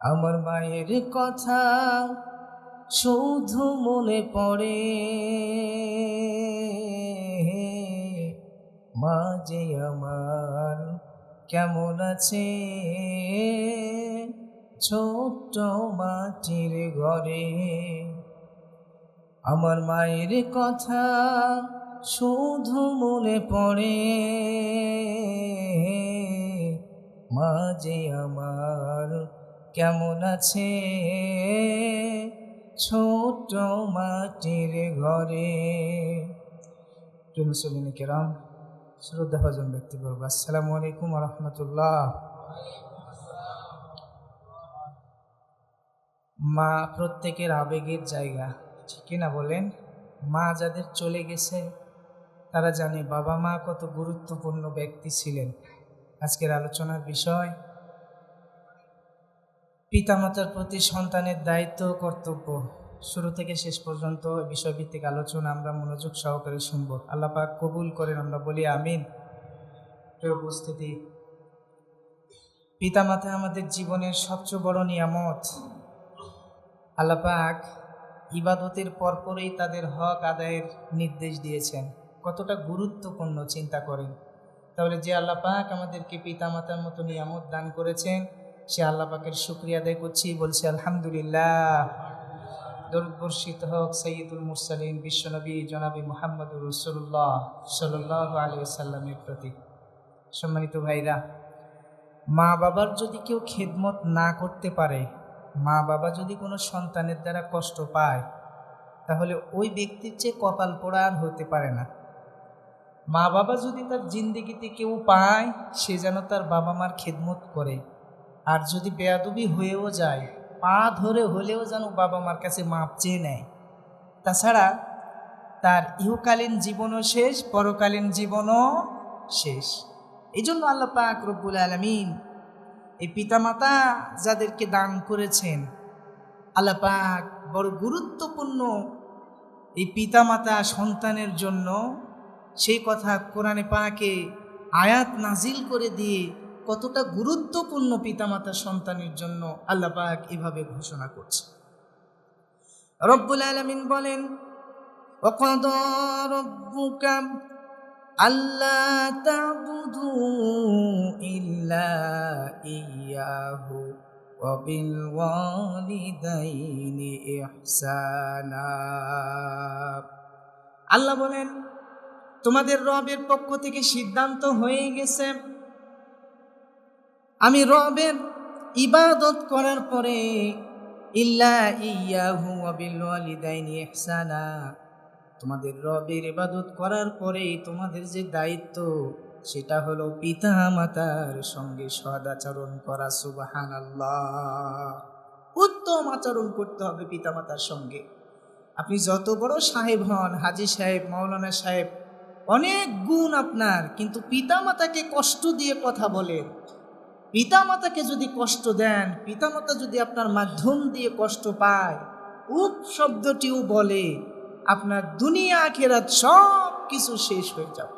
আমার মায়ের কথা শুধু মনে পড়ে, মা যে আমার কেমন আছে ছোট্ট মাটির ঘরে। আমার মায়ের কথা শুধু মনে পড়ে, মা যে আমার কেমন আছে ছোট্ট মাটির ঘরে। প্রিয় মুসলিম কেরাম, শ্রদ্ধাভাজন ব্যক্তিবর্গ, আসসালামু আলাইকুম ওয়া রাহমাতুল্লাহ। মা প্রত্যেকের আবেগের জায়গা, ঠিক না বলেন? মা যাদের চলে গেছে তারা জানে বাবা মা কত গুরুত্বপূর্ণ ব্যক্তি ছিলেন। আজকের আলোচনার বিষয় পিতামাতার প্রতি সন্তানের দায়িত্ব ও কর্তব্য। শুরু থেকে শেষ পর্যন্ত বিষয়ভিত্তিক আলোচনা আমরা মনোযোগ সহকারে শুনব। আল্লাহ পাক কবুল করেন, আমরা বলি আমিন। প্রিয় উপস্থিতি, পিতামাতা আমাদের জীবনের সবচেয়ে বড় নিয়ামত। আল্লাহ পাক ইবাদতের পরপরই তাদের হক আদায়ের নির্দেশ দিয়েছেন। কতটা গুরুত্বপূর্ণ চিন্তা করেন। তাহলে যে আল্লাহ পাক আমাদেরকে পিতামাতার মতো নিয়ামত দান করেছেন, সে আল্লাহ পাকের শুকরিয়া আদায় করছি, বলছি আলহামদুলিল্লাহ। দরুদ বর্ষিত হোক সাইয়্যিদুল মুরসালিন বিশ্বনবী জনাবি মুহাম্মদুর রাসূলুল্লাহ সাল্লাল্লাহু আলাইহি ওয়াসাল্লামের প্রতি। সম্মানিত ভাইরা, মা বাবার যদি কেউ খেদমত না করতে পারে, মা বাবা যদি কোনো সন্তানের দ্বারা কষ্ট পায়, তাহলে ওই ব্যক্তির চেয়ে কপাল পোড়া আর হতে পারে না। মা বাবা যদি তার জিন্দেগিতে কেউ পায়, সে যেন তার বাবা মার খেদমত করে। আর যদি বেয়াদবি হয়েও যায়, পা ধরে হলেও যেন বাবা মার কাছে মাপ চেয়ে নেয়। তাছাড়া তার ইহকালীন জীবনও শেষ, পরকালীন জীবনও শেষ। এই জন্য আল্লাহ পাক রব্বুল আলামিন এই পিতামাতা যাদেরকে দান করেছেন, আল্লাহ পাক বড় গুরুত্বপূর্ণ এই পিতামাতা সন্তানের জন্য সেই কথা কোরআনে পাকে আয়াত নাজিল করে দিয়ে কতটা গুরুত্বপূর্ণ পিতামাতা সন্তানের জন্য আল্লাহ পাক এভাবে ঘোষণা করছে। রব্বুল আলামিন বলেন, ওয়াকাদা রাব্বুকা আল্লা তা'বুদু ইল্লা ইয়্যাহু ওয়া বিল ওয়ালিদাইনি ইহসানা। আল্লাহ বলেন, তোমাদের রবের পক্ষ থেকে সিদ্ধান্ত হয়ে গেছে, আমি রবের ইবাদত করার পরে ইল্লা ইয়্যাহু ওয়া বিল ওয়ালিদাইনি ইহসানা, তোমাদের রবের ইবাদত করার পরে তোমাদের যে দায়িত্ব সেটা হলো পিতা মাতার সঙ্গে সদাচরণ করা। সুবহানাল্লাহ। উত্তম আচরণ করতে হবে পিতা মাতার সঙ্গে। আপনি যত বড় সাহেব হন, হাজী সাহেব, মাওলানা সাহেব, অনেক গুণ আপনার, কিন্তু পিতা মাতাকে কষ্ট দিয়ে কথা বলেন, পিতা মাতাকে যদি কষ্ট দেন, পিতা মাতা যদি আপনার মাধ্যম দিয়ে কষ্ট পায়, উপ শব্দটিও বলে, আপনার দুনিয়া আখিরাত সব কিছু শেষ হয়ে যাবে।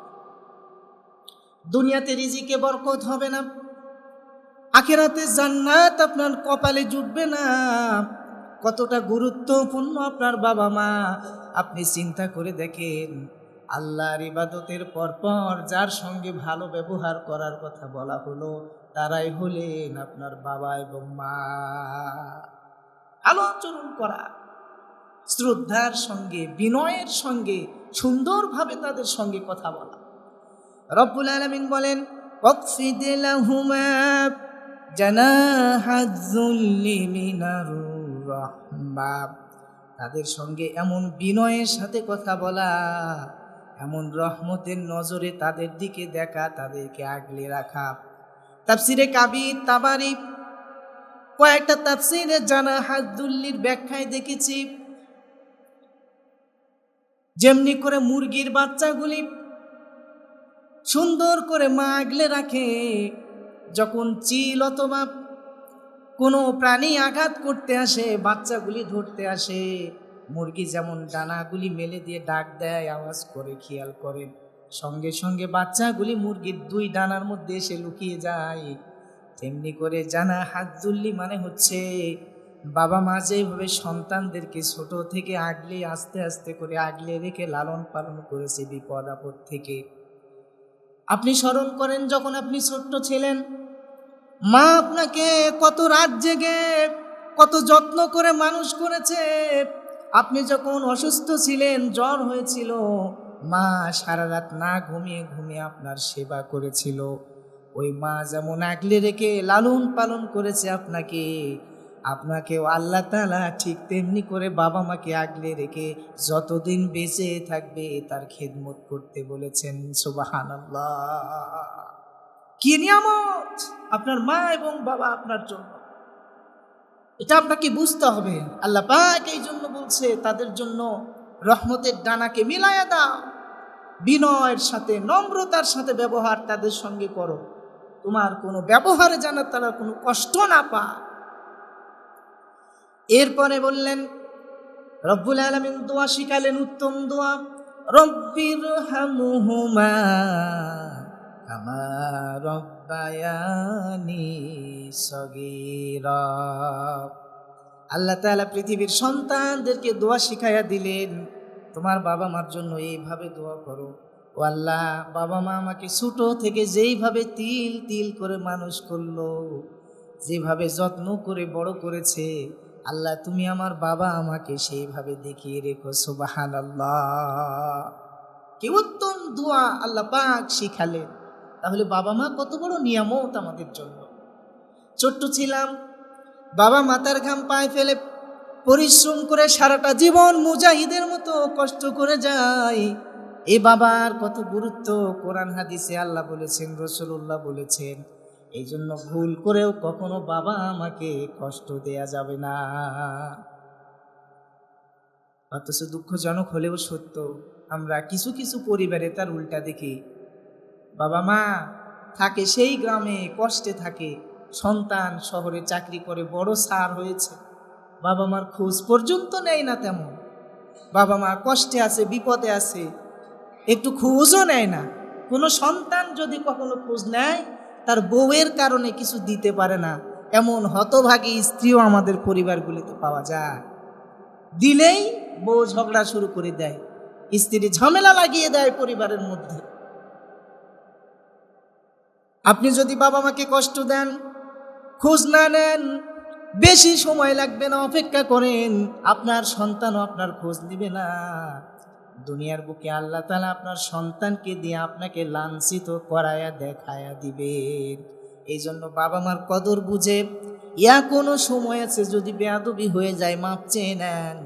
দুনিয়াতে রিজিকে বরকত হবে না, আখিরাতে জান্নাত আপনার কপালে জুটবে না। কতটা গুরুত্বপূর্ণ আপনার বাবা মা আপনি চিন্তা করে দেখেন। আল্লাহর ইবাদতের পরপর যার সঙ্গে ভালো ব্যবহার করার কথা বলা হলো, তারাই হলেন আপনার বাবা এবং মা। ভালো আচরণ করা, শ্রদ্ধার সঙ্গে, বিনয়ের সঙ্গে, সুন্দরভাবে তাদের সঙ্গে কথা বলা। রব্বুল আলামিন বলেন, ওয়াকফিদ লাহুমা জানাহায-যুল্লি মিনার রাহমা, তাদের সঙ্গে এমন বিনয়ের সাথে কথা বলা, এমন রহমতের নজরে তাদের দিকে দেখা, তাদেরকে আগলে রাখা। তাফসিরে কাবির, তাবারি, কয়েকটা তাফসিরে জানাহায-যুল্লির ব্যাখ্যায় দেখেছি, যেমনি করে মুরগির বাচ্চাগুলি সুন্দর করে মা আগলে রাখে, যখন চিল অথবা কোনো প্রাণী আঘাত করতে আসে, বাচ্চাগুলি ধরতে আসে, মুরগি যেমন ডানাগুলি মেলে দিয়ে ডাক দেয়, আওয়াজ করে, খেয়াল করেন, সঙ্গে সঙ্গে বাচ্চাগুলি মুরগির দুই ডানার মধ্যে এসে লুকিয়ে যায়। তেমনি করে জানা হাজ্জুল্লি মানে হচ্ছে বাবা মা যেভাবে সন্তানদেরকে ছোট থেকে আগলে আস্তে আস্তে করে আগলে রেখে লালন পালন করেছে বিপদ আপদ থেকে। আপনি স্মরণ করেন যখন আপনি ছোট্ট ছিলেন, মা আপনাকে কত রাত জেগে কত যত্ন করে মানুষ করেছে। আপনি যখন অসুস্থ ছিলেন, জ্বর হয়েছিল, মা সারা রাত না ঘুমিয়ে ঘুমিয়ে আপনার সেবা করেছিল। ওই মা যেমন আগলে রেখে লালন পালন করেছে আপনাকেও আল্লাহ তাআলা ঠিক তেমনি করে বাবা মাকে আগলে রেখে যতদিন বেঁচে থাকবে তার খেদমত করতে বলেছেন। সুবহানাল্লাহ, কি নিয়ামত আপনার মা এবং বাবা আপনার জন্য, এটা আপনাকে বুঝতে হবে। আল্লাহ পাক এই জন্য বলছে তাদের জন্য রহমতের ডানাকে মিলায়া দাও, বিনয়ের সাথে নম্রতার সাথে ব্যবহার তাদের সঙ্গে করো, তোমার কোনো ব্যবহারে যেন তারা কোনো কষ্ট না পায়। এরপরে বললেন রব্বুল আলামিন দোয়া শিখালেন, উত্তম দোয়া, রব্বিরহামহুমা কামা রব্বায়ানি সগীরা। আল্লাহ তাআলা পৃথিবীর সন্তানদেরকে দোয়া শিখাইয়া দিলেন, তোমার বাবা মার জন্য এইভাবে দোয়া করো। ও আল্লাহ, বাবা মা আমাকে ছোট থেকে যেইভাবে তিল তিল করে মানুষ করলো, যেভাবে যত্ন করে বড় করেছে, আল্লাহ তুমি আমার বাবা আমাকে সেইভাবে দেখিয়ে রেখো। সুবহানাল্লাহ, কি উত্তম দোয়া আল্লাহ পাক শিখালেন। তাহলে বাবা মা কত বড় নিয়ামত আমাদের জন্য। ছোট্ট ছিলাম, বাবা মাতার ঘাম পায়ে ফেলে পরিশ্রম করে সারাটা জীবন মুজাহিদের মতো কষ্ট করে যায়। এ বাবার কত গুরুত্ব কোরআন হাদিসে আল্লাহ বলেছেন, রাসূলুল্লাহ বলেছেন। এই জন্য ভুল করেও কখনো বাবা আমাকে কষ্ট দেয়া যাবে না। অথচ দুঃখজনক হলেও সত্য, আমরা কিছু কিছু পরিবারে তার উল্টা দেখি। বাবা মা থাকে সেই গ্রামে, কষ্টে থাকে, সন্তান শহরে চাকরি করে বড় স্যার হয়েছে, বাবা মার খোঁজ পর্যন্ত নেয় না তেমন। বাবা মা কষ্টে আছে, বিপদে আছে, একটু খোঁজও নেয় না। কোনো সন্তান যদি কখনো খোঁজ নেয়, তার বউয়ের কারণে কিছু দিতে পারে না, এমন হতভাগী স্ত্রীও আমাদের পরিবারগুলিতে পাওয়া যায়। দিলেই বউ ঝগড়া শুরু করে দেয়, স্ত্রী ঝামেলা লাগিয়ে দেয় পরিবারের মধ্যে। আপনি যদি বাবা মাকে কষ্ট দেন, খোঁজ না নেন, বেশি সময় লাগবে না, অপেক্ষা করেন, আপনার সন্তানও আপনার খোঁজ নিবে না। দুনিয়ার বুকে আল্লাহ তাআলা আপনার সন্তানকে দিয়ে আপনাকে লাঞ্ছিত করায়া দেখায়া দিবেন। এই জন্য বাবা মার কদর বুঝে, কোনো সময় আছে যদি বেয়াদবি হয়ে যায় মাপ চেয়ে নেন,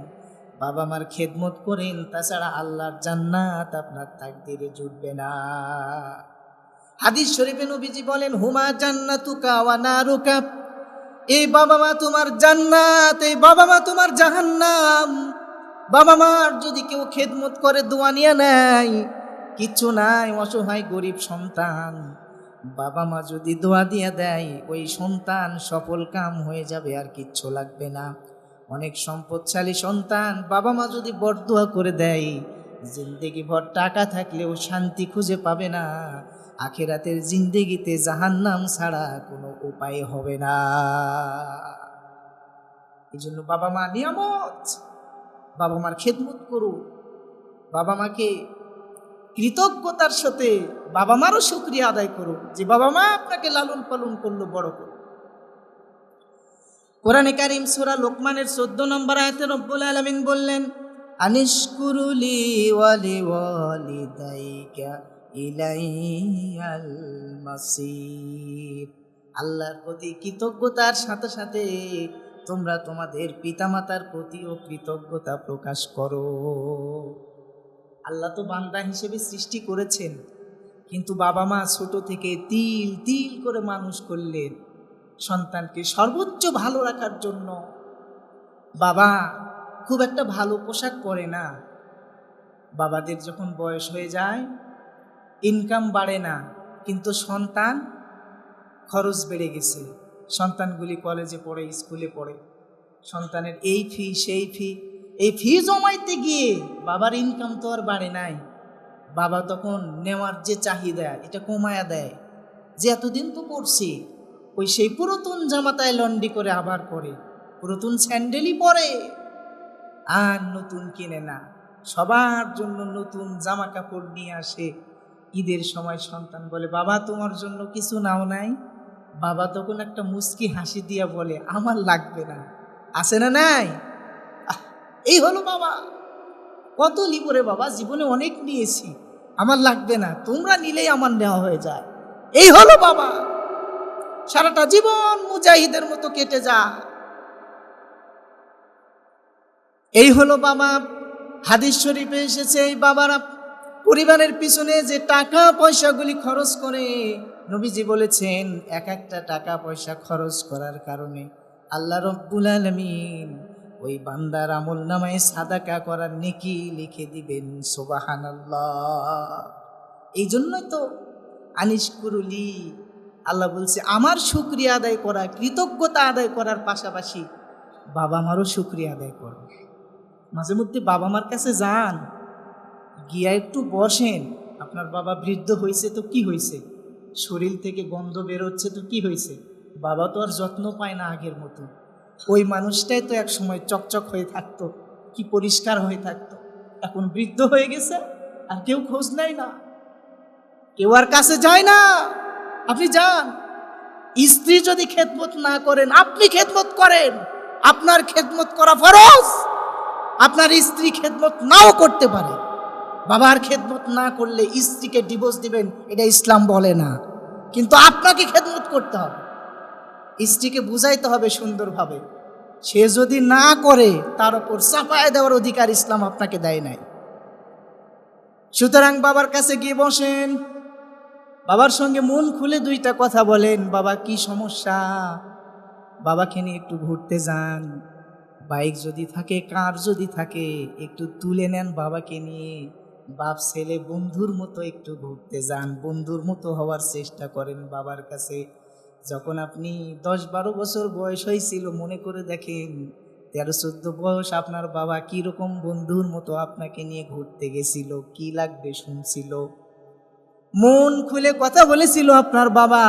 বাবা মার খেদমত করেন, তাছাড়া আল্লাহর জান্নাত আপনার তাকদীরে জুটবে না। হাদিস শরীফে নবীজি বলেন, হুমা জান্নাতুকা ওয়া নারুকা, এই বাবা মা তোমার জান্নাত, এই বাবা মা তোমার জাহান্নাম। বাবা মার যদি কেউ খেদমত করে, দোয়া নিয়ে নেয়, কিচ্ছু নাই, অসহায় গরিব সন্তান, বাবা মা যদি দোয়া দিয়ে দেয়, ওই সন্তান সফল কাম হয়ে যাবে, আর কিচ্ছু লাগবে না। অনেক সম্পদশালী সন্তান বাবা মা যদি বরদোয়া করে দেয়, জিন্দেগি ভর টাকা থাকলেও শান্তি খুঁজে পাবে না, আখিরাতের জিন্দেগিতে জাহান্নাম ছাড়া কোনো উপায় হবে না। এই জন্য বাবা মা নিয়ামত, বাবা মার খেদমত করো, বাবা মাকে কৃতজ্ঞতার সাথে বাবা মারও শুকরিয়া আদায় করো যে বাবা মা আপনাকে লালন পালন করলো, বড় করলো। কোরআনে কারীম সূরা লোকমানের 14 নম্বর আয়াতে রব্বুল আলামিন বললেন, আনিশকুরুলি ওয়া লিওয়ালিদাইকা ইলাইয়াল মাসির। আল্লাহর প্রতি কৃতজ্ঞতার সাথে সাথে তোমরা তোমাদের পিতামাতার প্রতিও কৃতজ্ঞতা প্রকাশ করো। আল্লাহ তো বান্দা হিসেবে সৃষ্টি করেছেন, কিন্তু বাবা মা ছোট থেকে তিল তিল করে মানুষ করলেন সন্তানকে সর্বোচ্চ ভালো রাখার জন্য। বাবা খুব একটা ভালো পোশাক পরে না, বাবাদের যখন বয়স হয়ে যায়, ইনকাম বাড়ে না, কিন্তু সন্তান খরচ বেড়ে গেছে, সন্তানগুলি কলেজে পড়ে, স্কুলে পড়ে, সন্তানের এই ফি সেই ফি, এই ফি জমাইতে গিয়ে বাবার ইনকাম তো আর বাড়ে নাই। বাবা তখন নেওয়ার যে চাহিদা, এটা কমায়া দেয়, যে এতদিন তো পড়ছি, ওই সেই পুরাতন জামাতায় লন্ডি করে আবার পরে, পুরাতন স্যান্ডেলই পরে, আর নতুন কিনে না। সবার জন্য নতুন জামা কাপড় নিয়ে আসে। ঈদের সময় সন্তান বলে, বাবা তোমার জন্য কিছু নাও নাই? বাবা তখন একটা মুচকি হাসি দিয়া বলে, আমার লাগবে না। আছে না নাই? এই হলো বাবা। কত লিবরে বাবা, জীবনে অনেক নিয়েছি, আমার লাগবে না, তোমরা নিলেই আমার নেওয়া হয়ে যায়। এই হলো বাবা। সারাটা জীবন মুজাহিদের মতো কেটে যায়। এই হলো বাবা। হাদিস শরীফে এসেছে, এই বাবারা পরিবারের পিছনে যে টাকা পয়সাগুলি খরচ করে, নবীজি বলেছেন এক একটা টাকা পয়সা খরচ করার কারণে আল্লাহ রব্বুল আলামিন ওই বান্দার আমল নামায় সাদাকা করার নেকি লিখে দিবেন। সুবহানাল্লাহ। এই জন্যই তো আনিশকুরুলি, আল্লাহ বলছে আমার শুকরিয়া আদায় করা, কৃতজ্ঞতা আদায় করার পাশাপাশি বাবা মারও শুকরিয়া আদায় করো। মাঝে মধ্যে বাবা মার কাছে যান, গিয়া একটু বসেন। আপনার বাবা বৃদ্ধ হয়েছে তো কি হয়েছে, শরীর থেকে গন্ধ বেরোচ্ছে তো কি হয়েছে, বাবা তো আর যত্ন পায় না আগের মতো। ওই মানুষটাই তো এক সময় চকচক হয়ে থাকতো, কি পরিষ্কার হয়ে থাকতো। এখন বৃদ্ধ হয়ে গেছে, আর কেউ খোঁজ নেয় না, কেউ আর কাছে যায় না। আপনি যান, স্ত্রী যদি খেদমত না করেন, আপনি খেদমত করেন, আপনার খেদমত করা ফরজ। আপনার স্ত্রী খেদমত নাও করতে পারে, বাবার খেদমত না করলে স্ত্রীকে ডিভোর্স দিবেন, এটা ইসলাম বলে না। কিন্তু আপনাকে খেদমত করতে হবে, স্ত্রীকে বুঝাইতে হবে সুন্দরভাবে। সে যদি না করে, তার উপর চাপায় দেওয়ার অধিকার ইসলাম আপনাকে দেয় নাই। সুতরাং বাবার কাছে গিয়ে বসেন, বাবার সঙ্গে মন খুলে দুইটা কথা বলেন। বাবা কি সমস্যা, বাবাকে নিয়ে একটু ঘুরতে যান, বাইক যদি থাকে, কার যদি থাকে, একটু তুলে নেন বাবাকে নিয়ে। বাপ ছেলে বন্ধুর মতো একটু ঘুরতে যান, বন্ধুর মতো হওয়ার চেষ্টা করেন বাবার কাছে। যখন আপনি 10-12 বছর বয়স হয়েছিল, মনে করে দেখেন 13-14 বয়স আপনার বাবা কীরকম বন্ধুর মতো আপনাকে নিয়ে ঘুরতে গেছিল, কি লাগবে শুনছিল, মন খুলে কথা বলেছিল আপনার বাবা।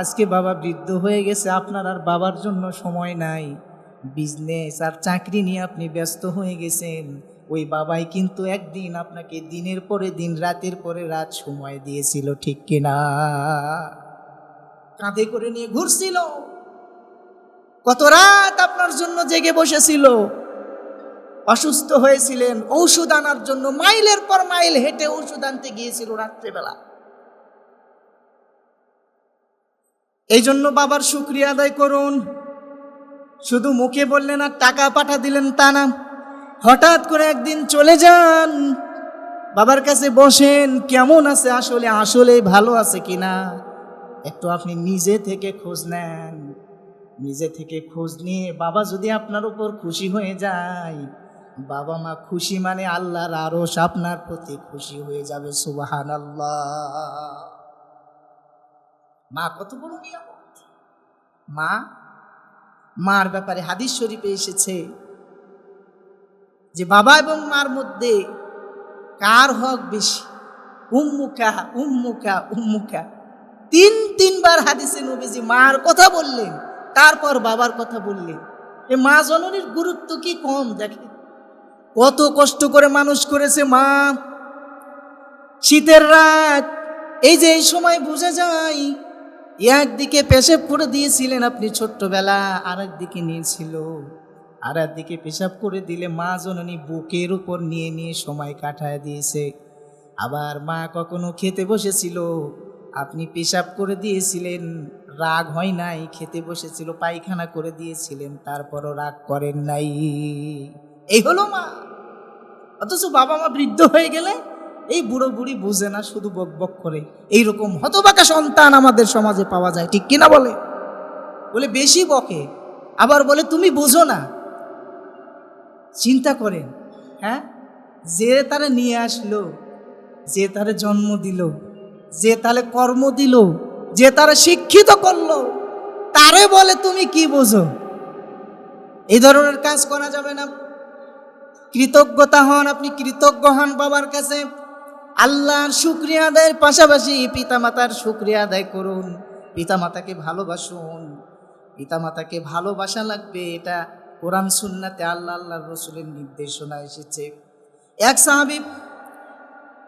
আজকে বাবা বৃদ্ধ হয়ে গেছে, আপনার আর বাবার জন্য সময় নাই, বিজনেস আর চাকরি নিয়ে আপনি ব্যস্ত হয়ে গেছেন। ওই বাবাই কিন্তু একদিন আপনাকে দিনের পরে দিন, রাতের পরে রাত সময় দিয়েছিল, ঠিক কিনা? কাঁধে করে নিয়ে ঘুরছিল, কত রাত আপনার জন্য জেগে বসেছিল। অসুস্থ হয়েছিলেন, ঔষধ আনার জন্য মাইলের পর মাইল হেঁটে ঔষধ আনতে গিয়েছিল রাত্রেবেলা। এই জন্য বাবার শুকরিয়া আদায় করুন। শুধু মুখে বললেন আর টাকা পাঠা দিলেন তা না, হঠাৎ করে একদিন চলে যান, বাবার কাছে বসেন, কেমন আছে আসলে, আসলে ভালো আছে কিনা একটু আপনি নিজে থেকে খোঁজ নেন। নিজে থেকে খোঁজ নিয়ে বাবা যদি আপনার উপর খুশি হয়ে যায়, বাবা মা খুশি মানে আল্লাহর আরশ আপনার প্রতি খুশি হয়ে যাবে। সুবহানাল্লাহ। মা কত বড় নিয়ামত। মার ব্যাপারে হাদিস শরীফে এসেছে যে বাবা এবং মার মধ্যে কার হক বেশি, উম্মুকা উম্মুকা উম্মুকা। তিনবার হাদিসে নবীজি মার কথা বললেন, তারপর বাবার কথা বললেন। এই মা জননীর গুরুত্ব কি কম? দেখে কত কষ্ট করে মানুষ করেছে মা। শীতের রাত, এই যে এই সময় বোঝা যায়, একদিকে পেশাব করে দিয়েছিলেন আপনি ছোট্টবেলা, আর একদিকে নিয়েছিল, আর একদিকে পেশাব করে দিলে মা জননী বুকের উপর নিয়ে নিয়ে সময় কাটায় দিয়েছে। আবার মা কখনো খেতে বসেছিল, আপনি পেশাব করে দিয়েছিলেন, রাগ হয় নাই, খেতে বসেছিল পায়খানা করে দিয়েছিলেন, তারপরও রাগ করেন নাই। এই হলো মা। অথচ বাবা মা বৃদ্ধ হয়ে গেলে এই বুড়ো বুড়ি বুঝে না, শুধু বক বক করে। এইরকম হতবাকা সন্তান আমাদের সমাজে পাওয়া যায়, ঠিক কিনা? বলে বেশি বকে, আবার বলে তুমি বুঝো না। চিন্তা করেন, হ্যাঁ, যে তারা নিয়ে আসলো, যে তারা জন্ম দিল, যে তাহলে কর্ম দিল, যে তারা শিক্ষিত করলো, তারে বলে তুমি কি বোঝো? এই ধরনের কাজ করা যাবে না। কৃতজ্ঞতা হন, আপনি কৃতজ্ঞ হন বাবার কাছে। আল্লাহর শুকরিয়া আদায়ের পাশাপাশি পিতামাতার শুকরিয়া আদায় করুন। পিতামাতাকে ভালোবাসুন। পিতামাতাকে ভালোবাসা লাগবে, এটা কোরআন সুন্নাতে আল্লাহর রসুলের নির্দেশনা এসেছে। এক সাহাবী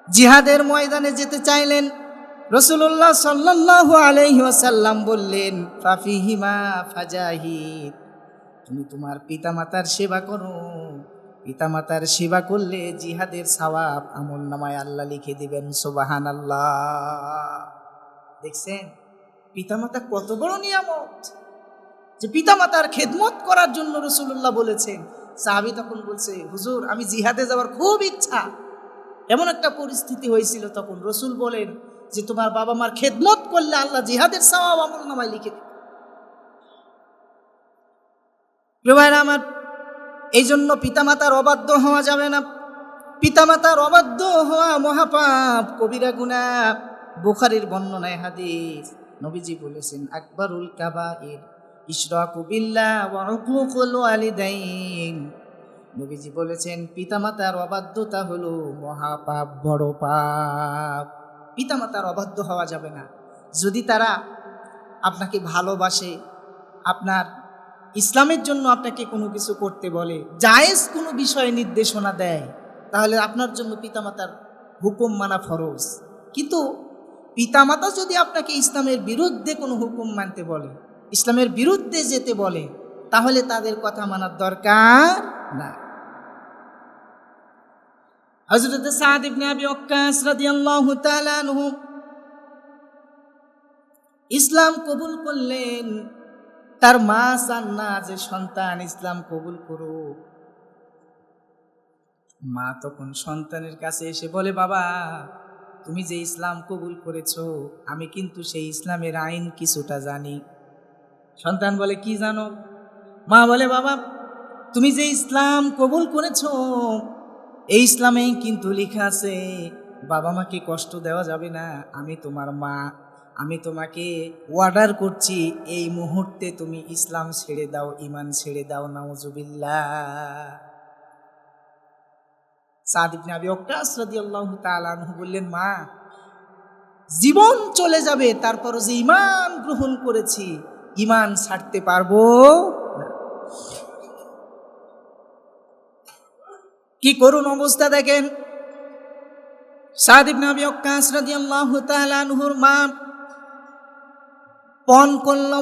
জিহাদের ময়দানে যেতে চাইলেন, রাসূলুল্লাহ সাল্লাল্লাহু আলাইহি ওয়াসাল্লাম বললেন, ফাফিহিমা ফাজাহিদ, তুমি তোমার পিতামাতার সেবা করো। পিতামাতার সেবা করলে জিহাদের সওয়াব আমলনামায় আল্লাহ লিখে দিবেন। সুবহানাল্লাহ। দেখছেন পিতামাতা কত বড় নিয়ামত, যে পিতামাতার খেদমত করার জন্য রাসূলুল্লাহ বলেছেন। সাহাবী তখন বলছে, হুজুর আমি জিহাদে যাওয়ার খুব ইচ্ছা। এমন একটা পরিস্থিতি হয়েছিল, তখন রাসূল বলেন যে তোমার বাবা মার খেদমত করলে আল্লাহ জিহাদের সওয়াব আমলনামায় লিখে দেবেন। প্রিয় ভাইরা আমার, এই জন্য পিতামাতার অবাধ্য হওয়া যাবে না। পিতামাতার অবাধ্য হওয়া মহাপাপ, কবিরা গুনাহ। বুখারীর বর্ণনায় হাদিস, নবীজি বলেছেন, আকবারুল কাবাইর ইশরাকু বিল্লাহ ওয়া উকুকুল ওয়ালিদাইন। নবীজি বলেছেন পিতামাতার অবাধ্যতা হলো মহাপাপ, বড় পাপ। পিতামাতার অবাধ্য হওয়া যাবে না। যদি তারা আপনাকে ভালোবাসে, আপনার ইসলামের জন্য আপনাকে কোনো কিছু করতে বলে, জায়েজ কোনো বিষয়ে নির্দেশনা দেয়, তাহলে আপনার জন্য পিতামাতার হুকুম মানা ফরজ। কিন্তু পিতামাতা যদি আপনাকে ইসলামের বিরুদ্ধে কোনো হুকুম মানতে বলে, ইসলামের বিরুদ্ধে যেতে বলে, তাহলে তাদের কথা মানার দরকার না। হযরত সাদ ইবনে আবি ওয়াক্কাস রাদিয়াল্লাহু তাআলা আনহু ইসলাম কবুল করলেন। তার মা চান না যে সন্তান ইসলাম কবুল করুক। মা তখন সন্তানের কাছে এসে বলে, বাবা তুমি যে ইসলাম কবুল করেছো, আমি কিন্তু সেই ইসলামের আইন কিছুটা জানি। সন্তান বলে, কি জানো? মা বলে, বাবা তুমি যে ইসলাম কবুল করেছো, এই ইসলামেই কিন্তু লেখা আছে বাবা মাকে কষ্ট দেওয়া যাবে না। আমি তোমার মা, আমি তোমাকে অর্ডার করছি এই মুহূর্তে তুমি ইসলাম ছেড়ে দাও, ঈমান ছেড়ে দাও। নাউজুবিল্লাহ। সাদ ইবনে আবি ওয়াক্কাস রাদিয়াল্লাহু তাআলা আনহু বললেন, মা জীবন চলে যাবে, তারপরও যে ঈমান গ্রহণ করেছি, ঈমান ছাড়তে পারবো না। কি করুণ অবস্থা দেখেন। সাদ ইবনে আবি ওয়াক্কাস রাদিয়াল্লাহু তাআলা আনহুর মা পণ করল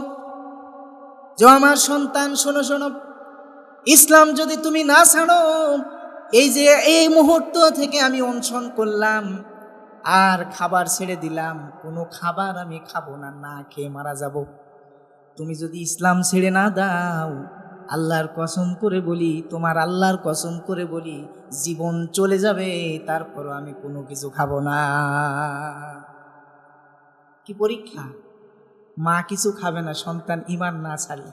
যে আমার সন্তান, শোনো শোনো, ইসলাম যদি তুমি না ছাড়ো, এই যে এই মুহূর্ত থেকে আমি অনশন করলাম আর খাবার ছেড়ে দিলাম, কোনো খাবার আমি খাবো না, না খেয়ে মারা যাব। তুমি যদি ইসলাম ছেড়ে না দাও, আল্লাহর কসম করে বলি, তোমার আল্লাহর কসম করে বলি, জীবন চলে যাবে, তারপরও আমি কোনো কিছু খাবো না। কি পরীক্ষা! মা কিছু খাবে না সন্তান ঈমান না ছাড়লে।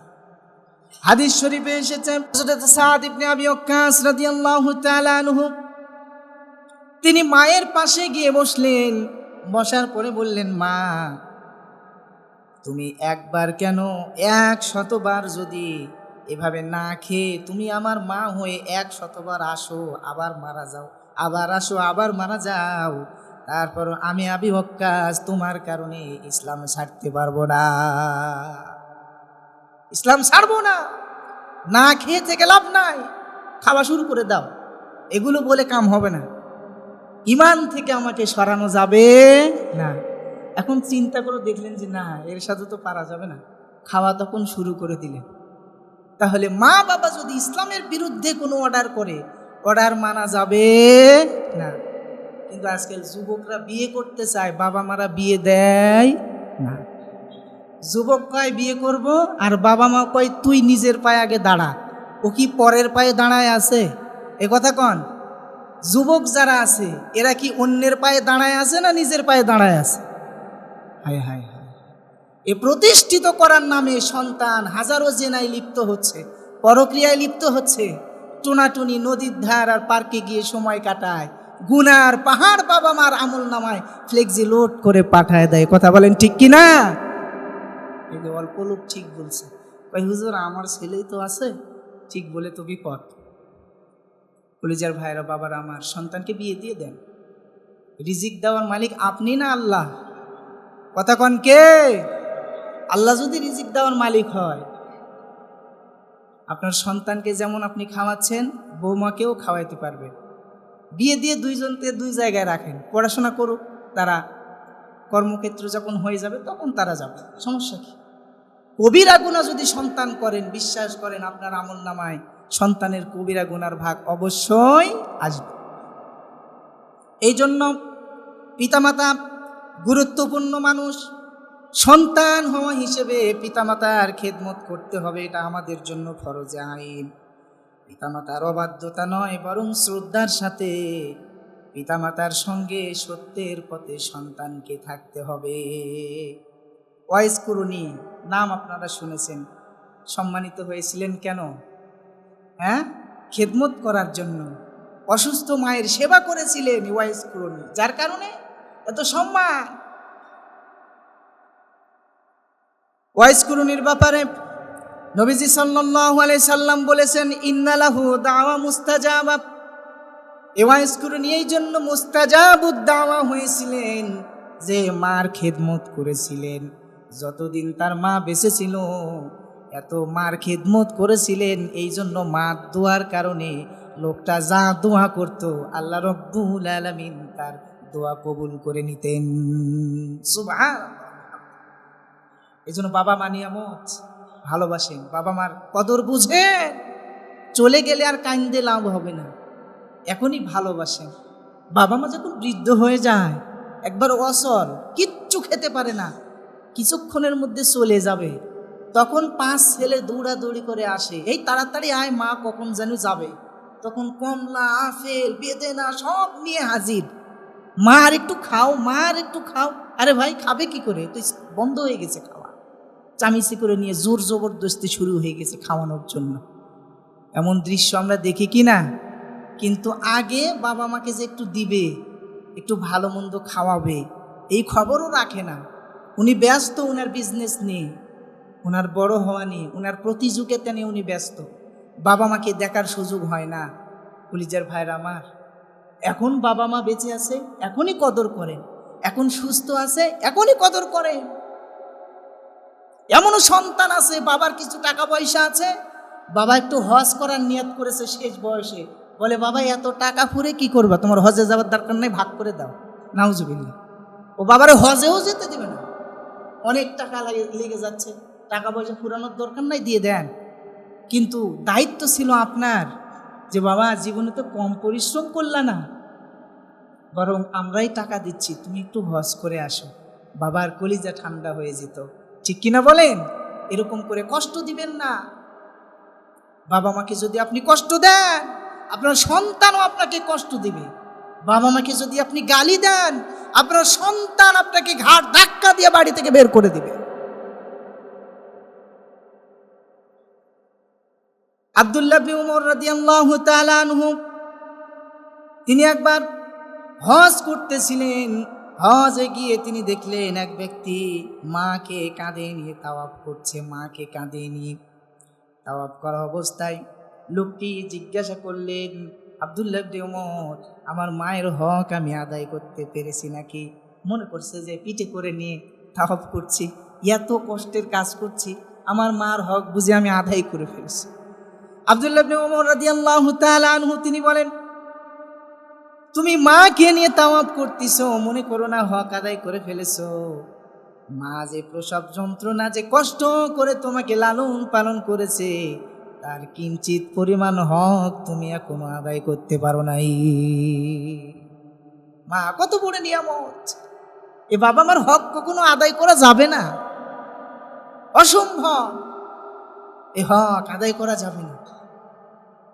হাদিস শরীফে এসেছে, হযরত সাদ ইবনে আবি ওয়াক্কাস রাদিয়াল্লাহু তাআলা আনহু তিনি মায়ের পাশে গিয়ে বসলেন। বসার পরে বললেন, মা তুমি একবার কেন 100বার যদি এভাবে না খেয়ে তুমি আমার মা হয়ে 100বার আসো, আবার মারা যাও, আবার আসো, আবার মারা যাও, তারপর আমি আবি ওয়াক্কাস তোমার কারণে ইসলাম ছাড়তে পারবো না। ইসলাম ছাড়বো না, না খেয়ে থেকে লাভ নাই, খাওয়া শুরু করে দাও। এগুলো বলে কাম হবে না, ঈমান থেকে আমাকে সরানো যাবে না। এখন চিন্তা করে দেখলেন যে না, এর সাথে তো পারা যাবে না, খাওয়া তখন শুরু করে দিলেন। তাহলে মা বাবা যদি ইসলামের বিরুদ্ধে কোনো অর্ডার করে, অর্ডার মানা যাবে না। কিন্তু আজকাল যুবকরা বিয়ে করতে চায়, বাবা মারা বিয়ে দেয় না। যুবক কয় বিয়ে করব, আর বাবা মা কয় তুই নিজের পায়ে আগে দাঁড়া। ও কি পরের পায়ে দাঁড়ায় আছে? এ কথা কন। যুবক যারা আছে এরা কি অন্যের পায়ে দাঁড়ায় আছে না নিজের পায়ে দাঁড়ায় আছে? হায় হায় হায়। এ প্রতিষ্ঠিত করার নামে সন্তান হাজারো জেনায় লিপ্ত হচ্ছে, পরক্রিয়ায় লিপ্ত হচ্ছে, টুনাটুনি, নদীর ধার আর পার্কে গিয়ে সময় কাটায়, গুনার পাহাড় বাবা মার আমল নামায় ফ্লেক্সি লোড করে পাঠায় দেয়। কথা বলেন ঠিক কিনা? এই যে অল্প লোক ঠিক বলছে, ভাই হুজুর আমার ছেলেই তো আছে, ঠিক বলে তো বিপদ। কলিজার ভাইরা, বাবার আমার, সন্তানকে বিয়ে দিয়ে দেন। রিজিক দেওয়ার মালিক আপনি না আল্লাহ? কথা কন কে? আল্লাহ যদি রিজিক দেওয়ার মালিক হয়, আপনার সন্তানকে যেমন আপনি খাওয়াচ্ছেন, বৌমাকেও খাওয়াইতে পারবেন। বিয়ে দিয়ে দুইজনকে দুই জায়গায় রাখেন, পড়াশোনা করুক, তারা কর্মক্ষেত্র যখন হয়ে যাবে তখন তারা যাবে, সমস্যা কি? কবিরা গুনাহ যদি সন্তান করেন, বিশ্বাস করেন আপনার আমলনামায় সন্তানের কবিরা গুনার ভাগ অবশ্যই আসবে। এই জন্য পিতামাতা গুরুত্বপূর্ণ মানুষ। সন্তান হওয়া হিসেবে পিতামাতার খেদমত করতে হবে, এটা আমাদের জন্য ফরজে আইন। পিতামাতার অবাধ্যতা নয়, বরং শ্রদ্ধার সাথে পিতামাতার সঙ্গে সত্যের পথে সন্তানকে থাকতে হবে। ওয়াইস কুরুনি নাম আপনারা শুনেছেন, সম্মানিত হয়েছিলেন কেন? খেদমত করার জন্য। অসুস্থ মায়ের সেবা করেছিলেন ওয়াইস কুরুনি, যার কারণে এত সম্মান। ওয়াইস কুরুনির ব্যাপারে নবীজি সাল্লাল্লাহু আলাইহি সাল্লাম বলেছেন, ইন্নালাহু দাওয়া মুস্তাজাবা। ওয়াইস কুরুনি এই জন্য মুস্তাজাবুদ দাওয়া হয়েছিলেন যে মার খেদমত করেছিলেন। যতদিন তার মা বেঁচে ছিল এত মার খেদমত করেছিলেন, এই জন্য মার দোয়ার কারণে লোকটা যা দোয়া করত আল্লাহ রব্বুল আলামিন তার দোয়া কবুল করে নিতেন। সুবহানাল্লাহ। এই জন্য বাবা মা নিয়ামত, ভালোবাসেন, বাবা মার কদর বুঝেন। চলে গেলে আর কান্দে লাভ হবে না, এখনই ভালোবাসেন। বাবা মা যখন বৃদ্ধ হয়ে যায়, একবার অসল, কিচ্ছু খেতে পারে না, কিছুক্ষণের মধ্যে চলে যাবে, তখন 5 ছেলে দৌড়াদৌড়ি করে আসে, এই তাড়াতাড়ি আয়, মা কখন যেন যাবে। তখন কমলা, আপেল, বেদেনা সব নিয়ে হাজির। মা আর একটু খাও, মা আর একটু খাও। আরে ভাই খাবে কি করে, তুই বন্ধ হয়ে গেছে খাওয়া। চামিচি করে নিয়ে জোর জবরদস্তি শুরু হয়ে গেছে খাওয়ানোর জন্য। এমন দৃশ্য আমরা দেখি কি না? কিন্তু আগে বাবা মাকে যে একটু দিবে, একটু ভালো মন্দ খাওয়াবে, এই খবরও রাখে না। উনি ব্যস্ত উনার বিজনেস নিয়ে, উনার বড় হওয়া নিয়ে, উনার প্রতিযোগিতা নিয়ে উনি ব্যস্ত। বাবা মাকে দেখার সুযোগ হয় না। কলিজার ভাইরা আমার, এখন বাবা মা বেঁচে আছে, এখনই কদর করেন। এখন সুস্থ আছে, এখনই কদর করেন। এমনও সন্তান আছে, বাবার কিছু টাকা পয়সা আছে, বাবা একটু হজ করার নিয়ত করেছে শেষ বয়সে, বলে বাবা এত টাকা ফুরে কি করবা, তোমার হজে যাওয়ার দরকার নেই, ভাগ করে দাও। নাউজুবিল্লাহ। ও বাবারে হজেও যেতে দিবে না, অনেক টাকা লেগে যাচ্ছে, টাকা পয়সা ফুরানোর দরকার নাই, দিয়ে দেন। কিন্তু দায়িত্ব ছিল আপনার যে বাবা জীবনে তো কম পরিশ্রম করলা না, বরং আমরাই টাকা দিচ্ছি, তুমি একটু হজ করে আসো। বাবার কলিজা ঠান্ডা হয়ে যেত, ঠিক কিনা বলেন? এরকম করে কষ্ট দিবেন না। বাবা মাকে যদি আপনি কষ্ট দেন, আপনার সন্তানও আপনাকে কষ্ট দিবে। বাবা মাকে যদি আপনি গালি দেন, আপনার সন্তান আপনাকে ঘাড় ধাক্কা দিয়ে বাড়ি থেকে বের করে দিবে। আব্দুল্লাহ ইবনে উমর রাদিয়াল্লাহু তাআলা আনহু, তিনি একবার হজ করতেছিলেন। হজে গিয়ে তিনি দেখলেন এক ব্যক্তি মাকে কাঁধে নিয়ে তাওয়াফ করছে। মাকে কাঁধে নিয়ে তাওয়াফ করা অবস্থায় লোকটি জিজ্ঞাসা করলেন, আব্দুল্লাহ ইবনে উমর, আমার মায়ের হক আমি আদায় করতে পেরেছি নাকি? মনে করছে যে পিঠে করে নিয়ে তাওয়াফ করছি, এত কষ্টের কাজ করছি, আমার মার হক বুঝে আমি আদায় করে ফেলছি। আব্দুল্লাহ ইবনে উমর রাদিয়াল্লাহু তাআলা আনহু তিনি বলেন, তুমি মাকে নিয়ে তাওয়াফ করতেছো, মনে করো না হক আদায় করে ফেলেছো। মা যে প্রসব যন্ত্রণা, যে কষ্ট করে তোমাকে লালন পালন করেছে, তার কিঞ্চিত পরিমাণ হক তুমি এখনো আদায় করতে পারো নাই। মা কত বড় নিয়ামত, এ বাবা মার হক কখনো আদায় করা যাবে না, অসম্ভব। এ হক আদায় করা যাবে না।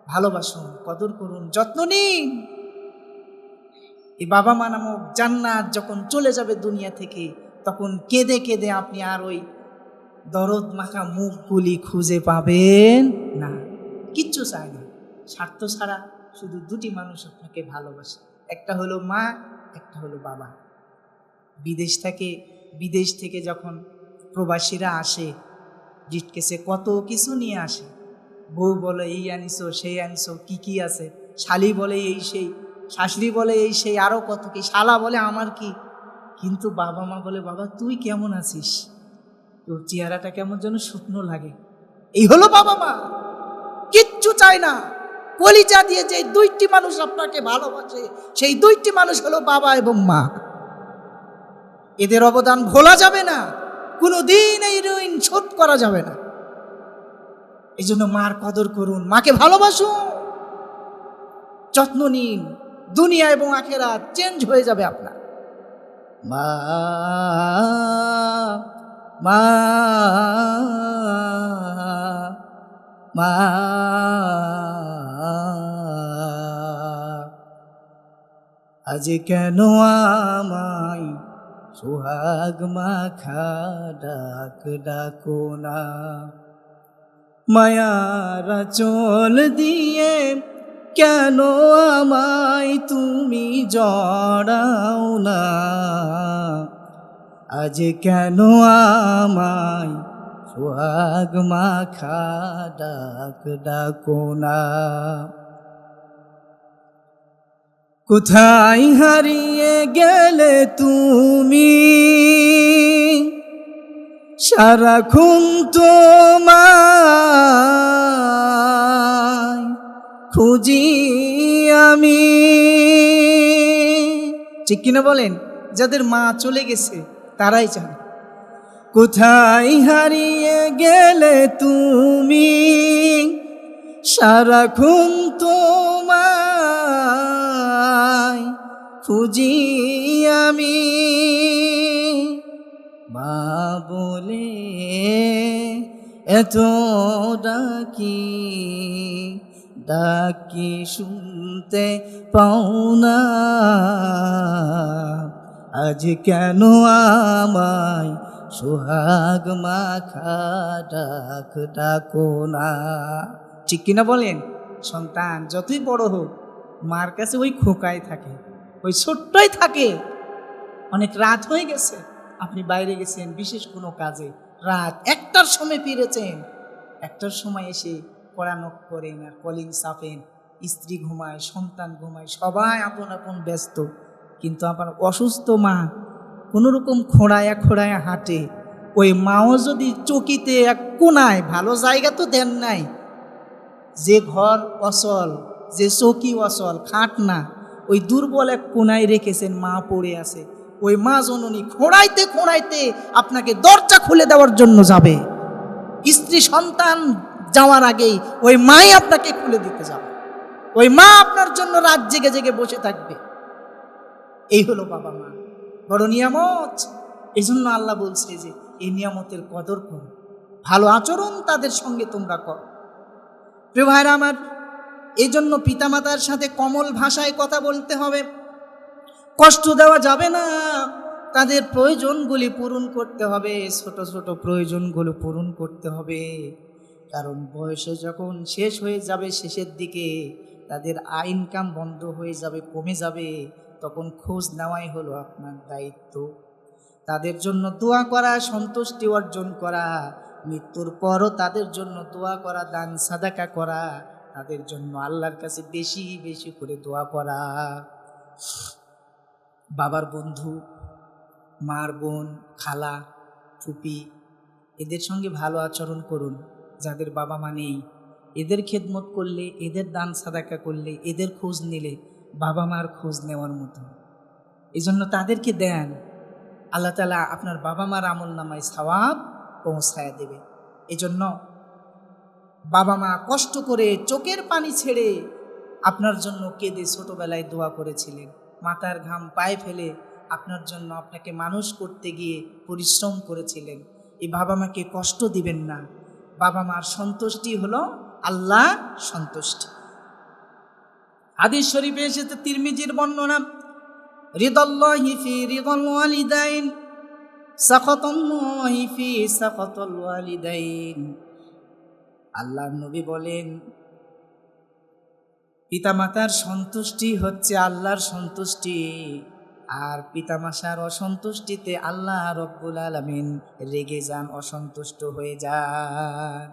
ভালোবাসুন, কদর করুন, যত্ন নিন। এই বাবা মা নামক জান্নাত যখন চলে যাবে দুনিয়া থেকে, তখন কেঁদে কেঁদে আপনি আর ওই দরদ মাখা মুখগুলি খুঁজে পাবেন না। কিচ্ছু চায় না, স্বার্থ ছাড়া শুধু দুটি মানুষ আপনাকে ভালোবাসে, একটা হলো মা, একটা হলো বাবা। বিদেশ থেকে যখন প্রবাসীরা আসে, ব্রিফকেসে কত কিছু নিয়ে আসে। বউ বলে এই আনিছো, সেই আনিছো, কি আছে। শালি বলে এই সেই, শাশুড়ি বলে এই সেই, আরও কত কি। শালা বলে আমার কি। কিন্তু বাবা মা বলে বাবা তুই কেমন আছিস, তো চেহারাটা কেমন যেন শুকনো লাগে। এই হলো বাবা মা, কিচ্ছু চায় না। কলিজা দিয়ে যে দুইটি মানুষ আপনাকে ভালোবাসে, সেই দুইটি মানুষ হলো বাবা এবং মা। এদের অবদান ভোলা যাবে না, কোনোদিন এই ঋণ শোধ করা যাবে না। এই জন্য মার কদর করুন, মাকে ভালোবাসুন, যত্ন নিন। দুনিয়া এবং আখেরাত চেঞ্জ হয়ে যাবে আপনার। মা মা মা আজ কেন আমায় সোহাগ মাখা ডাক ডাকো না, মায়ার চল দিয়ে কেন আমায় তুমি জড়াও না, আজ কেন আমায় সোহাগ মাখা ডাক ডাকো না। কোথায় হারিয়ে গেলে তুমি, সারাক্ষণ তোমায় খুঁজি আমি। ঠিক কিনা বলেন? যাদের মা চলে গেছে তারাই জানে। কোথায় হারিয়ে গেলে তুমি, সারাক্ষণ তোমায় খুঁজি আমি। মা বলে এত ডাকি, ডাকি শুনতে পাও না, আজ কেন আমায় সোহাগ মাখা ডাক ডাকো না। ঠিক কিনা বলেন? সন্তান যতই বড় হোক মার কাছে ওই খোকায় থাকে, ওই ছোট্টই থাকে। অনেক রাত হয়ে গেছে, আপনি বাইরে গেছেন বিশেষ কোনো কাজে, রাত 1টার সময় ফিরেছেন, 1টার সময় এসে পড়ানো করেন আর কলিং চাপেন, স্ত্রী ঘুমায়, সন্তান ঘুমায়, সবাই আপন আপন ব্যস্ত। কিন্তু আমার অসুস্থ মা কোনোরকম খোঁড়ায়া খোঁড়ায়া হাঁটে। ওই মাও যদি চকিতে এক কোনায়, ভালো জায়গা তো দেন নাই, যে ঘর অচল, যে চকি অচল, খাট না, ওই দুর্বল এক কোনায় রেখেছেন, মা পড়ে আছে। ওই মা জননী খোঁড়াইতে খোঁড়াইতে আপনাকে দরজা খুলে দেওয়ার জন্য যাবে। স্ত্রী সন্তান যাওয়ার আগেই ওই মাই আপনাকে খুলে দিতে যাবে। ওই মা আপনার জন্য রাত জেগে জেগে বসে থাকবে। এই হলো বাবা মা, বড় নিয়ামত। এই জন্য আল্লাহ বলছে যে এই নিয়ামতের কদর করো, ভালো আচরণ তাদের সঙ্গে তোমরা করো। প্রিয় ভাইরা আমার, এই জন্য পিতামাতার সাথে কোমল ভাষায় কথা বলতে হবে, কষ্ট দেওয়া যাবে না। তাদের প্রয়োজনগুলি পূরণ করতে হবে, ছোট ছোট প্রয়োজনগুলো পূরণ করতে হবে। কারণ বয়সে যখন শেষ হয়ে যাবে, শেষের দিকে তাদের ইনকাম বন্ধ হয়ে যাবে, কমে যাবে, তখন খোঁজ নেওয়াই হলো আপনার দায়িত্ব। তাদের জন্য দোয়া করা, সন্তুষ্টি অর্জন করা, মৃত্যুর পরও তাদের জন্য দোয়া করা, দান সাদাকা করা, তাদের জন্য আল্লাহর কাছে বেশি বেশি করে দোয়া করা। বাবার বন্ধু, মার বোন, খালা, ফুপি, এদের সঙ্গে ভালো আচরণ করুন। যাদের বাবা মা নেই, এদের খেদমত করলে, এদের দান সাদাকা করলে, এদের খোঁজ নিলে বাবা মার খোঁজ নেওয়ার মতো। এই জন্য তাদেরকে দেন, আল্লাহ তাআলা আপনার বাবা মার আমল নামায় সওয়াব পৌঁছায় দেবে। এই জন্য বাবা মা কষ্ট করে চোখের পানি ছেড়ে আপনার জন্য কেঁদে ছোটবেলায় দোয়া করেছিলেন, মাথার ঘাম পায়ে ফেলে আপনার জন্য, আপনাকে মানুষ করতে গিয়ে পরিশ্রম করেছিলেন। এই বাবা মাকে কষ্ট দিবেন না। বাবা মার সন্তুষ্টি হলো আল্লাহ সন্তুষ্টি। হাদিস শরীফে এসেছে, তিরমিজির বর্ণনা, রিদাল্লাহি ফি রিদাল ওয়ালিদাইন, সাখাতুল্লাহি ফি সাখাতুল ওয়ালিদাইন। আল্লাহর নবী বলেন, পিতামাতার সন্তুষ্টি হচ্ছে আল্লাহর সন্তুষ্টি, আর পিতামাতার অসন্তুষ্টিতে আল্লাহ রব্বুল আলামিন রেগে যান, অসন্তুষ্ট হয়ে যান।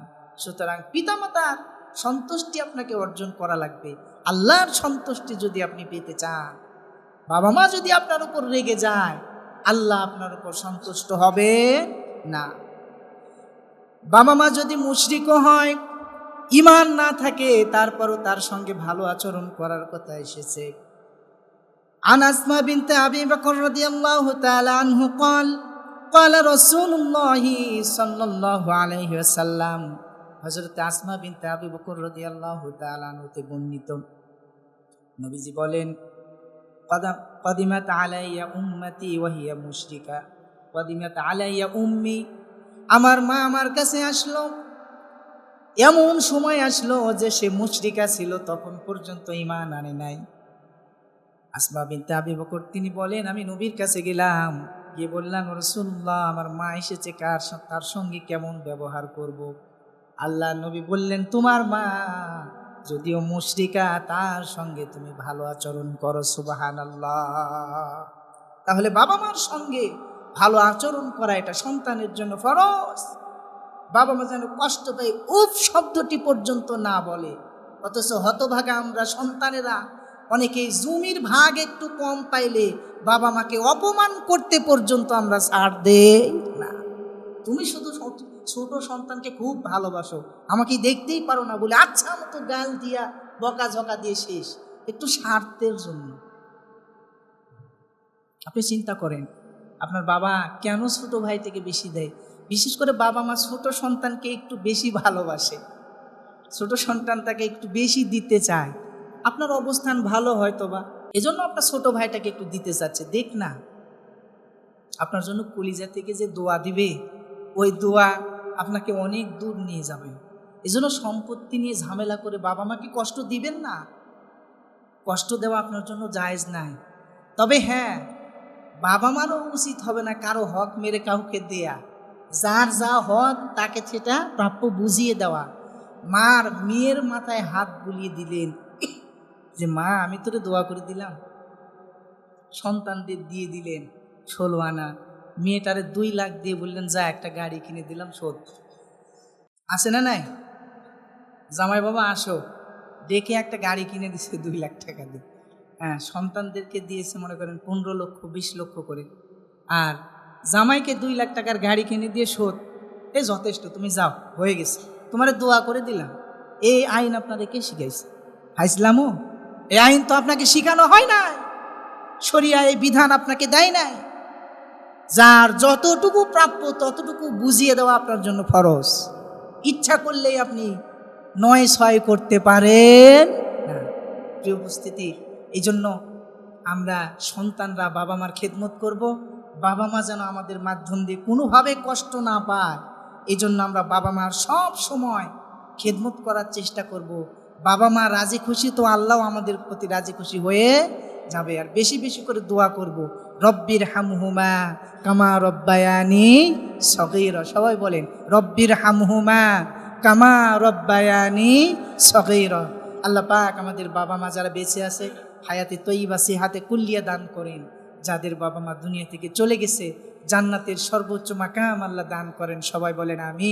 সুতরাং পিতামাতার সন্তুষ্টি আপনাকে অর্জন করা লাগবে। আল্লাহর সন্তুষ্টি যদি আপনি পেতে চান, বাবা মা যদি আপনার উপর রেগে যায়, আল্লাহ আপনার উপর সন্তুষ্ট হবে না। বাবা মা যদি মুশরিকও হয়, ঈমান না থাকে, তারপরও তার সঙ্গে ভালো আচরণ করার কথা এসেছে। আন আসমা বিনতে আবি বকর রাদিয়াল্লাহু তাআলা আনহু قال قال رسول الله সাল্লাল্লাহু আলাইহি ওয়াসাল্লাম, হযরত আসমা বিনতে আবি বকর রাদিয়াল্লাহু তাআলা আনহুতে বর্ণিত, নবীজি বলেন, قدمت علي উম্মতি ওয়া হিয়া মুশরিকা, قدمت علي উম্মি, আমার মা আমার কাছে আসলো, এমন সময় আসলো যে সে মুশরিকা ছিল, তখন পর্যন্ত ঈমান আনে নাই। আসমা বিনতে আবি বকর তিনি বলেন, আমি নবীর কাছে গেলাম, গিয়ে বললাম, রাসূলুল্লাহ, আমার মা এসেছে, তার সঙ্গে কেমন ব্যবহার করব? আল্লাহর নবী বললেন, তোমার মা যদিও মুশরিকা, তার সঙ্গে তুমি ভালো আচরণ করো। সুবহানাল্লাহ। তাহলে বাবা মার সঙ্গে ভালো আচরণ করা এটা সন্তানের জন্য ফরজ। বাবা মা যেন কষ্ট পায় উফ শব্দটি পর্যন্ত না বলে। অথচ হতভাগা আমরা সন্তানেরা অনেকেই জমির ভাগ একটু কম পাইলে বাবা মাকে অপমান করতে পর্যন্ত আমরা ছাড় দেই না। তুমি শুধু ছোট সন্তানকে খুব ভালোবাসো, আমাকে দেখতেই পারো না বলে আচ্ছা মতো গাল দিয়া বকাঝকা দিয়ে শেষ, একটু স্বার্থের জন্য। আপনি চিন্তা করেন, আপনার বাবা কেন ছোট ভাই থেকে বেশি দেয়? বিশেষ করে বাবা মা ছোট সন্তানকে একটু বেশি ভালোবাসে, ছোট সন্তানটাকে একটু বেশি দিতে চায়। আপনার অবস্থান ভালো হয়তোবা, এজন্য আপনার ছোট ভাইটাকে একটু দিতে চাচ্ছে। দেখ না, আপনার জন্য কলিজা থেকে যে দোয়া দিবে, ওই দোয়া আপনাকে অনেক দূর নিয়ে যাবে। এজন্য সম্পত্তি নিয়ে ঝামেলা করে বাবা মাকে কষ্ট দিবেন না। কষ্ট দেওয়া আপনার জন্য জায়েজ নাই। তবে হ্যাঁ, বাবা মারও উচিত হবে না কারো হক মেরে কাউকে দেয়া। যার যা হক তাকে সেটা প্রাপ্য বুঝিয়ে দেওয়া। মার মেয়ের মাথায় হাত বুলিয়ে দিলেন যে মা আমি তোরে দোয়া করে দিলাম, সন্তানদের দিয়ে দিলেন 16 আনা, মেয়েটারে 2 লাখ দিয়ে বললেন যা একটা গাড়ি কিনে দিলাম, শোধ। আসে না নাই? জামাই বাবা আসো, দেখে একটা গাড়ি কিনে দিছে 2 লাখ টাকা দিয়ে। হ্যাঁ, সন্তানদেরকে দিয়েছে মনে করেন 15 লক্ষ 20 লক্ষ করে, আর জামাইকে 2 লাখ টাকার গাড়ি কিনে দিয়ে শোধ। এ যথেষ্ট, তুমি যাও, হয়ে গেছে, তোমারে দোয়া করে দিলাম। এই আইন আপনাদের কে শিখাইছে? ইসলামও এই আইন তো আপনাকে শিখানো হয় না, শরিয়া এই বিধান আপনাকে দেয় নাই। যার যতটুকু প্রাপ্য ততটুকু বুঝিয়ে দেওয়া আপনার জন্য ফরজ। ইচ্ছা করলেই আপনি 9-6 করতে পারেন না। প্রিয় উপস্থিতি, এই জন্য আমরা সন্তানরা বাবা মার খেদমত করব, বাবা মা যেন আমাদের মাধ্যম দিয়ে কোনোভাবে কষ্ট না পায়। এই জন্য আমরা বাবা মার সব সময় খেদমত করার চেষ্টা করব। বাবা মা রাজি খুশি তো আল্লাহ আমাদের প্রতি রাজি খুশি হয়ে যাবে। আর বেশি বেশি করে দোয়া করব, রব্বির হামহুমা কামা রব্বায়ানি সগীরা। সবাই বলেন রব্বির হামহুমা কামা রব্বায়ানি সগীরা। আল্লাহ পাক আমাদের বাবা মা যারা বেঁচে আছে হায়াতে তৈবা সিহাতে কুল্লিয়া দান করেন। যাদের বাবা মা দুনিয়া থেকে চলে গেছে জান্নাতের সর্বোচ্চ মাকাম আল্লাহ দান করেন। সবাই বলেন আমিন।